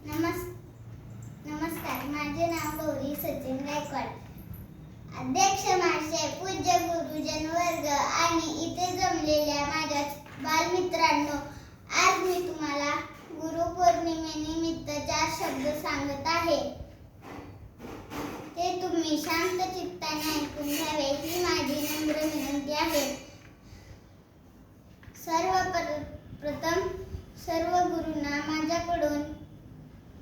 नमस्कार, माझे नाव गौरी सचिन गायकवाड. अध्यक्ष महाशय, पूज्य गुरुजन वर्ग आणि इथे जमलेल्या माझ्या बालमित्रांनो, आज मी तुम्हाला गुरुपौर्णिमेनिमित्त 4 शब्द सांगत आहे. ते तुम्ही शांत चित्ताने ऐकून घ्यावे ही माझी नम्र विनंती आहे. सर्वप्रथम सर्व गुरूंना माझ्याकडून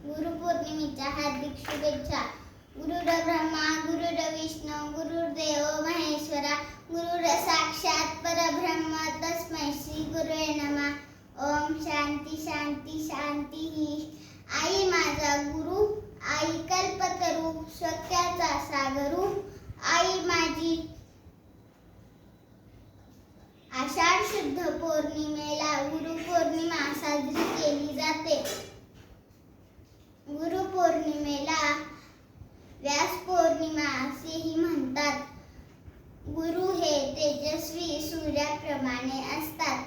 गुरुपौर्णिमेच्या हार्दिक शुभेच्छा. गुरुर्ब्रह्मा गुरुर्विष्णू गुरुर्देव महेश्वरा गुरुर साक्षात परब्रह्म तस्मै श्री गुरुवे नमः. ओम शांती शांती शांती. आई माझा गुरु, आई कल्पतरू, सत्याचा सागरू, आई माझी. आषाढ शुद्ध पौर्णिमेला गुरुपौर्णिमा साजरी केली जाते. गुरुपौर्णिमेला व्यास पौर्णिमा असेही म्हणतात. गुरु हे तेजस्वी सूर्याप्रमाणे असतात.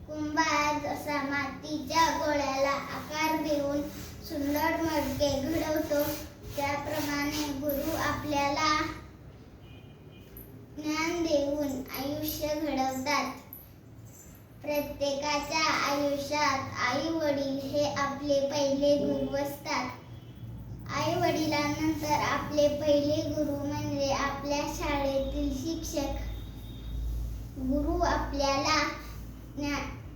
कुंभार जसा मातीच्या गोळ्याला आकार देऊन सुंदर मडके घडवतो, त्याप्रमाणे गुरु आपल्याला ज्ञान देऊन आयुष्य घडवतात. प्रत्येकाच्या आयुष्यात आई वडील हे आपले पहिले गुरु असतात. आई वडिलांनंतर आपले पहिले गुरु म्हणजे आपल्या शाळेतील शिक्षक. गुरु आपल्याला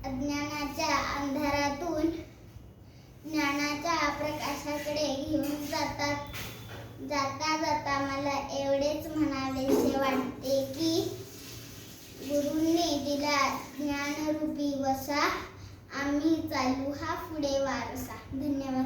अज्ञानाच्या अंधारातून ज्ञानाच्या प्रकाशाकडे घेऊन जातात. जाता जाता मला एवढेच म्हणावेसे वाटते की गुरूंनी दिला ज्ञानरूपी वसा, आम्ही चालू हा पुढे वारसा. धन्यवाद.